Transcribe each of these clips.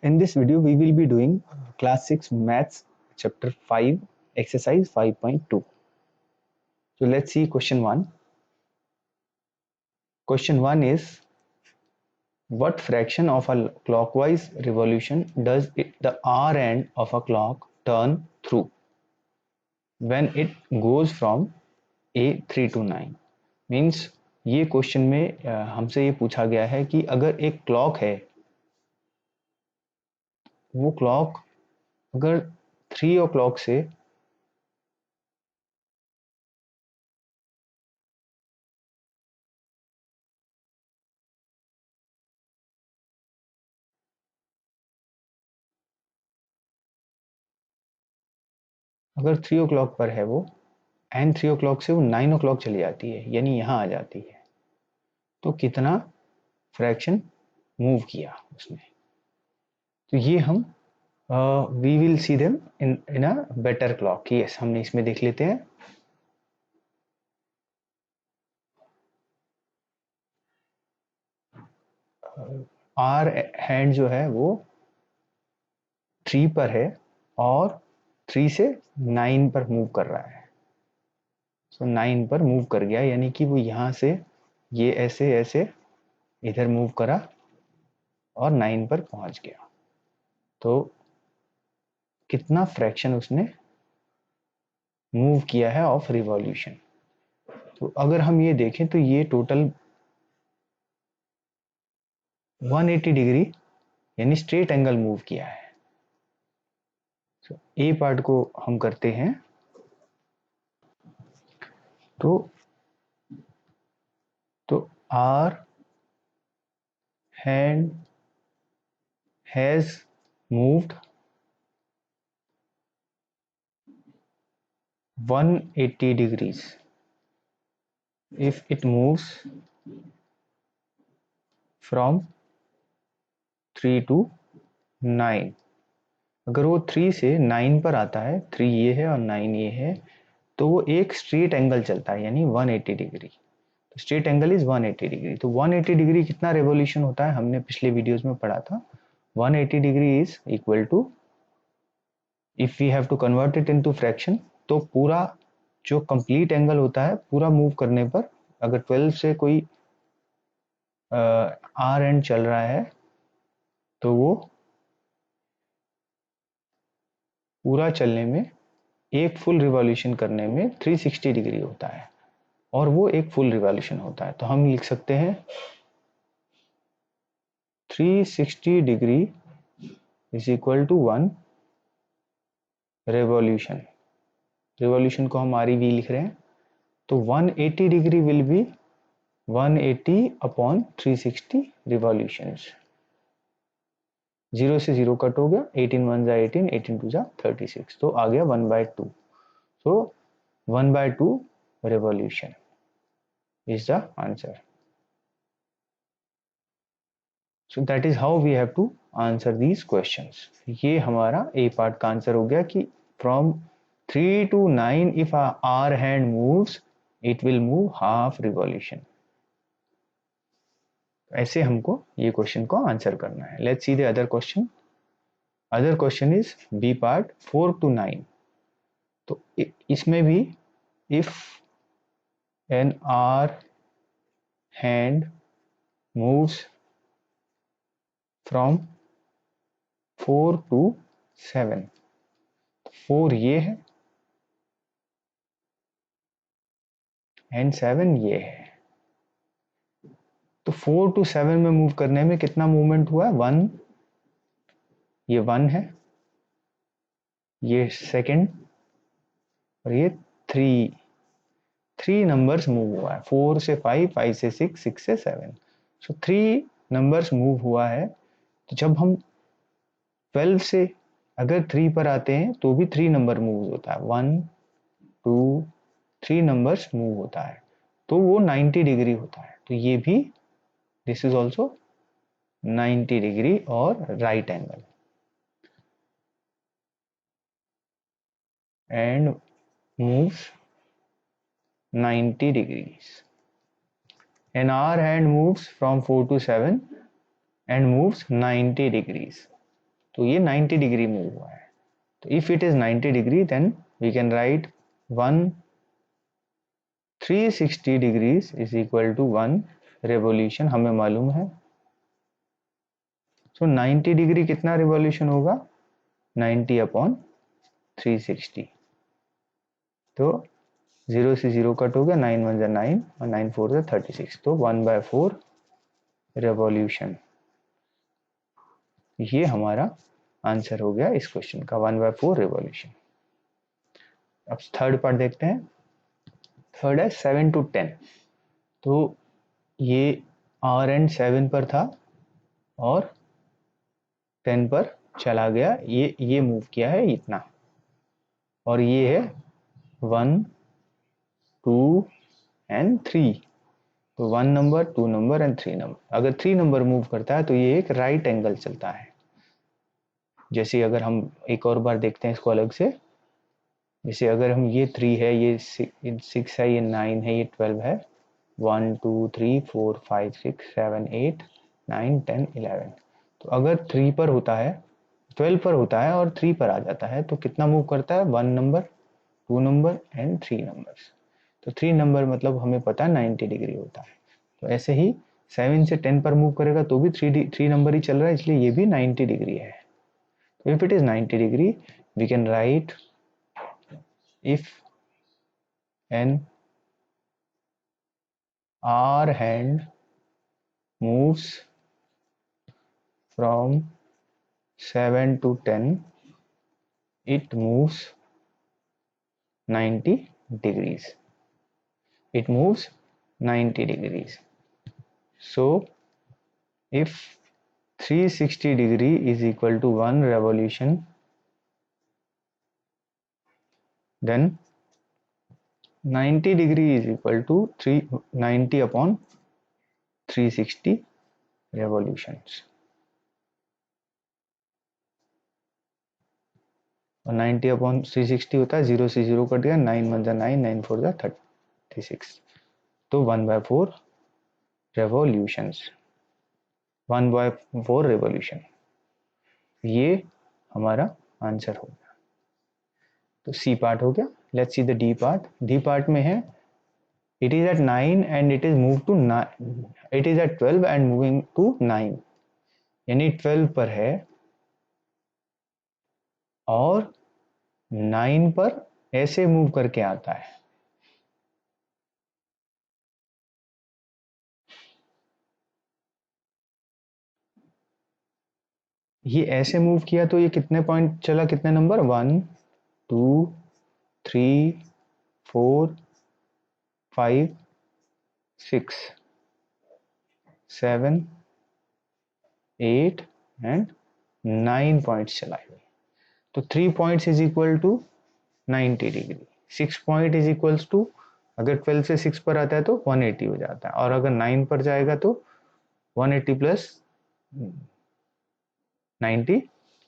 In this video, we will be doing class 6 maths chapter 5 exercise 5.2. So let's see question 1. Question 1 is, what fraction of a clockwise revolution does the R end of a clock turn through when it goes from A3 to 9? Means ये question में हमसे ये पूछा गया है कि अगर एक क्लॉक है, वो क्लॉक अगर 3 o'clock से अगर 3 o'clock पर है वो एंड 3 o'clock से वो 9 o'clock चली जाती है, यानी यहाँ आ जाती है, तो कितना फ्रैक्शन मूव किया उसने? तो ये हम we will see them in a better clock. Yes, हमने इसमें देख लेते हैं. आर हैंड जो है वो 3 पर है और 3 से 9 पर मूव कर रहा है. सो 9 पर मूव कर गया, यानी कि वो यहाँ से ये ऐसे ऐसे इधर मूव करा और 9 पर पहुंच गया. तो कितना फ्रैक्शन उसने मूव किया है ऑफ रिवॉल्यूशन? तो अगर हम ये देखें तो ये टोटल 180 डिग्री यानी स्ट्रेट एंगल मूव किया है. तो ए पार्ट को हम करते हैं. तो hour hand has moved 180 degrees if it moves from 3 to 9. अगर वो 3 से 9 पर आता है, 3 ये है और 9 ये है, तो वो एक स्ट्रेट एंगल चलता है, यानी 180 डिग्री. तो स्ट्रेट एंगल इज 180 डिग्री. तो 180 डिग्री कितना रेवोल्यूशन होता है, हमने पिछले वीडियोस में पढ़ा था. 180 degree is equal to, if we have to convert it into fraction, तो पूरा जो कंप्लीट एंगल होता है पूरा मूव करने पर, अगर 12 से कोई आर एंड चल रहा है तो वो पूरा चलने में, एक फुल रिवॉल्यूशन करने में 360 डिग्री होता है, और वो एक फुल रिवॉल्यूशन होता है. तो हम लिख सकते हैं 360 degree is equal to 1 revolution. Revolution को हम REV लिख रहे हैं. तो 180 degree will be 180 upon 360 revolutions. 0 से 0 कट हो गया, 18 1 जा 18, 18 2 जा 36, तो आ गया 1/2. सो 1/2 revolution is the answer. So that is how we have to answer these questions. ये हमारा A part का आंसर हो गया कि from 3 to 9 if our hand moves it will move half revolution. ऐसे हमको ये क्वेश्चन को आंसर करना है. Let's see the other question. Other question is B part 4 to 9. तो इसमें भी if an R hand moves from 4 to 7, 4 ये है एंड 7 ये है, तो 4 to 7 में मूव करने में कितना मूवमेंट हुआ है? 1, ये 1 है, ये सेकंड, और ये 3 नंबर्स मूव हुआ है. 4 से 5, 5 से 6, 6 से 7. सो 3 नंबर्स मूव हुआ है. तो जब हम 12 से अगर 3 पर आते हैं तो भी 3 नंबर मूव होता है. 1 2 3 नंबर्स मूव होता है, तो वो 90 डिग्री होता है. तो ये भी, दिस इज ऑल्सो 90 डिग्री और right angle. And moves 90 degrees. An R hand moves from 4 to 7 and moves 90 degrees. तो ये 90 डिग्री मूव हुआ है। तो if it is 90 degree then we can write 360 degrees is equal to 1 revolution, हमें मालूम है। सो 90 degree कितना रिवॉल्यूशन होगा, 90 अपॉन 360। तो 0 से 0 कट हो गया, 9 1 9 और 9 4 36, तो 1/4 रेवोल्यूशन। ये हमारा आंसर हो गया इस क्वेश्चन का, 1/4 रेवोल्यूशन। अब थर्ड पार्ट देखते हैं। थर्ड है 7 to 10। तो ये आर एंड 7 पर था और 10 पर चला गया, ये मूव किया है इतना, और ये है 1 2 एंड 3। तो 1 नंबर, 2 नंबर एंड 3 नंबर। अगर 3 नंबर मूव करता है तो ये एक राइट एंगल चलता है। जैसे अगर हम एक और बार देखते हैं इसको अलग से, जैसे अगर हम ये 3 है, ये 6 है, ये 9 है, ये 12 है, 1 2 3 4 5 6 7 8 9 10 11। तो अगर 3 पर होता है, 12 पर होता है और 3 पर आ जाता है तो कितना मूव करता है, 1 नंबर, 2 नंबर एंड 3 नंबर्स। तो 3 नंबर मतलब हमें पता है 90 डिग्री होता है। तो ऐसे ही 7 से 10 पर मूव करेगा तो भी 3 नंबर ही चल रहा है, इसलिए ये भी 90 डिग्री है। तो if it is 90 degree we can write if an R hand moves from 7 to 10, it moves 90 degrees. It moves 90 degrees. So if 360 degree is equal to 1 revolution, then 90 degree is equal to 390 upon 360 revolutions। और 90 upon 360 होता है, 0 से 0 cut गया, 9 1 9 9 4 36, तो 1/4 revolutions, 1/4 revolution, ये हमारा answer हो गया। तो सी पार्ट हो गया। Let's see the D part. D part में है it is at 9 and it is move to, it is at 12 and moving to 9, यानी 12 पर है और 9 पर ऐसे मूव करके आता है। ये ऐसे मूव किया तो ये कितने पॉइंट चला, कितने नंबर, 1 2 3 4 5 6 7 8 एंड 9 पॉइंट्स चलाए हुए। तो 3 points is equal to 90 degree, 6 point is equals to, अगर 12 से 6 पर आता है तो 180 हो जाता है, और अगर 9 पर जाएगा तो 180 प्लस 90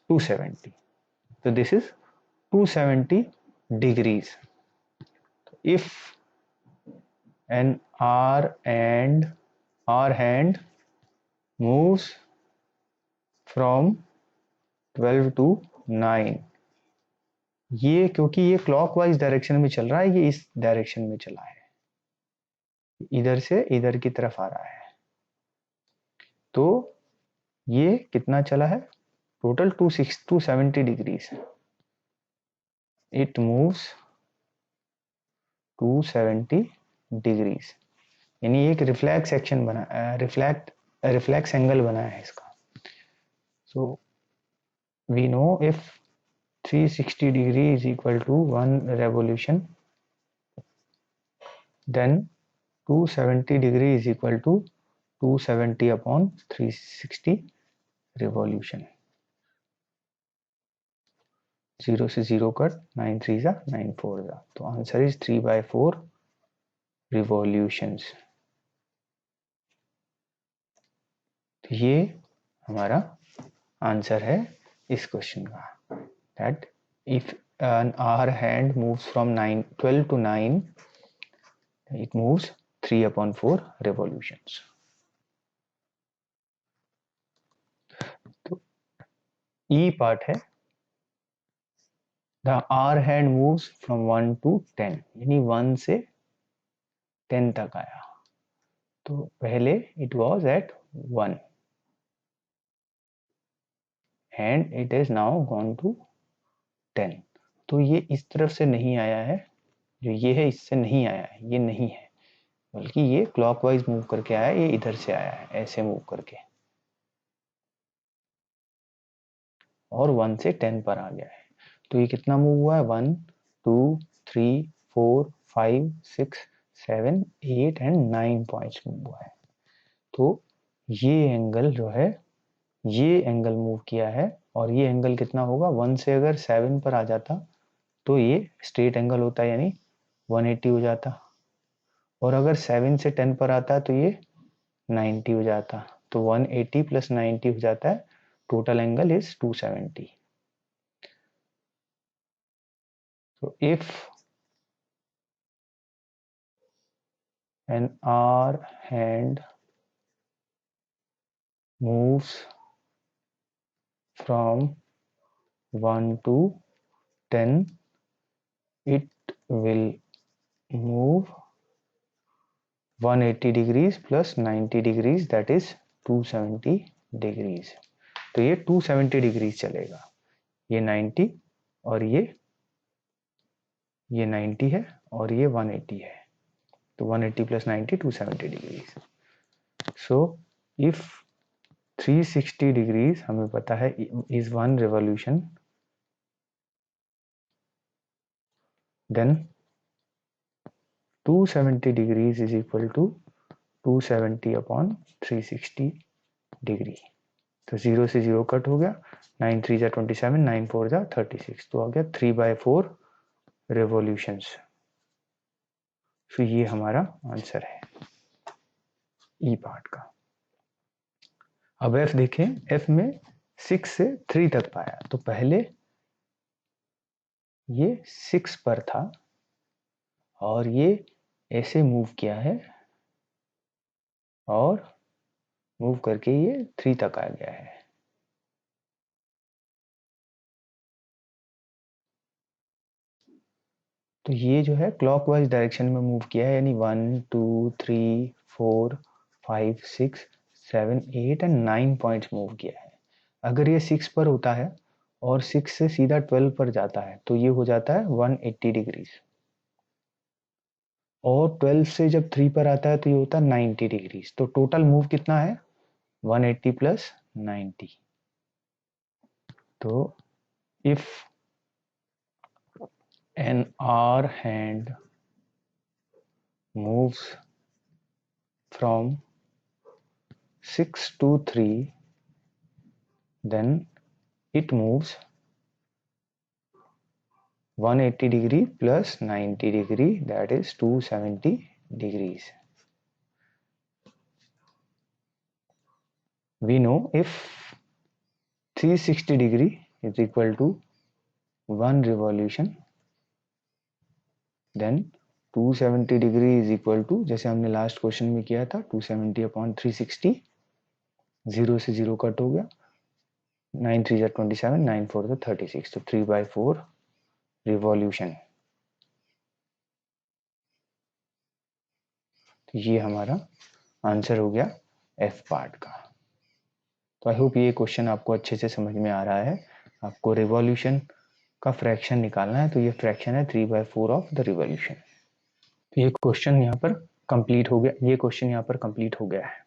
270। तो this is 270 degrees. If an R hand moves from 12 to 9, ये क्योंकि ये क्लॉकवाइज डायरेक्शन में चल रहा है, ये इस डायरेक्शन में चला है, इधर से इधर की तरफ आ रहा है, तो ये कितना चला है, total 270 degrees. It moves 270 degrees, यानी एक रिफ्लेक्स सेक्शन बना, रिफ्लेक्स एंगल बना है इसका। So we know if 360 degree is equal to 1 revolution, then 270 degree is equal to 270 upon 360 revolution। 0 से 0 कट, 9 3 जा 9 4 जा, तो आंसर इज 3/4 revolutions। तो ये हमारा आंसर है इस क्वेश्चन का, that if an R hand moves from 12 to 9, it moves 3/4 revolutions। तो ई पार्ट है the hour hand moves from 1 to 10, यानी 1 से 10 तक आया। तो पहले it was at 1 and it is now gone to 10। तो ये इस तरफ से नहीं आया है, जो ये है इससे नहीं आया है, ये नहीं है, बल्कि ये क्लॉकवाइज मूव करके आया है, ये इधर से आया है ऐसे मूव करके, और 1 से 10 पर आ गया है। तो ये कितना मूव हुआ है, 1 2 3 4 5 6 7 8 एंड 9 पॉइंट्स मूव हुआ है। तो ये एंगल जो है, ये एंगल मूव किया है, और ये एंगल कितना होगा, 1 से अगर 7 पर आ जाता तो ये स्ट्रेट एंगल होता है, यानी 180 हो जाता, और अगर 7 से 10 पर आता तो ये 90 हो जाता। तो 180 प्लस 90 हो जाता है, total angle is 270। So if an R hand moves from 1 to 10, it will move 180 degrees plus 90 degrees, that is 270 degrees। तो ये 270 डिग्रीज चलेगा, ये 90 और ये 90 है और ये 180 है, तो 180 plus 90 270 degrees। So if 360 degrees हमें पता है is one revolution, then 270 degrees is equal to 270 upon 360 degree. तो 0 से 0 कट हो गया, 9 3 जा 27, 9 4 जा 36, तो आ गया 3/4 रेवोल्यूशंस। तो ये हमारा आंसर है ई पार्ट का। अब एफ देखें, एफ में 6 से 3 तक पाया, तो पहले ये 6 पर था और ये ऐसे मूव किया है और मूव करके ये 3 तक आ गया है। तो ये जो है क्लॉकवाइज डायरेक्शन में मूव किया है, यानी 1 2 3 4 5 6 7 8 एंड 9 पॉइंट्स मूव किया है। अगर ये 6 पर होता है और 6 से सीधा 12 पर जाता है तो ये हो जाता है 180 डिग्रीज, और 12 से जब 3 पर आता है तो ये होता है 90 डिग्रीज। तो टोटल मूव कितना है, 180 प्लस 90। तो if an hour hand moves from 6 to 3, then it moves 180 degree plus 90 degree, that is 270 degrees. We know if 360 degree is equal to 1 revolution, then 270 degree is equal to, जैसे हमने last question में किया था, 270 upon 360, 0 से 0 cut हो गया, 9 3 जा 27, 9 4 जा 36, तो 3/4 रिवॉल्यूशन। तो ये हमारा आंसर हो गया एफ पार्ट का। तो आई होप ये क्वेश्चन आपको अच्छे से समझ में आ रहा है। आपको रिवॉल्यूशन का फ्रैक्शन निकालना है, तो ये फ्रैक्शन है 3/4 ऑफ द रिवॉल्यूशन। तो ये क्वेश्चन यहाँ पर कंप्लीट हो गया, ये क्वेश्चन यहाँ पर कंप्लीट हो गया है।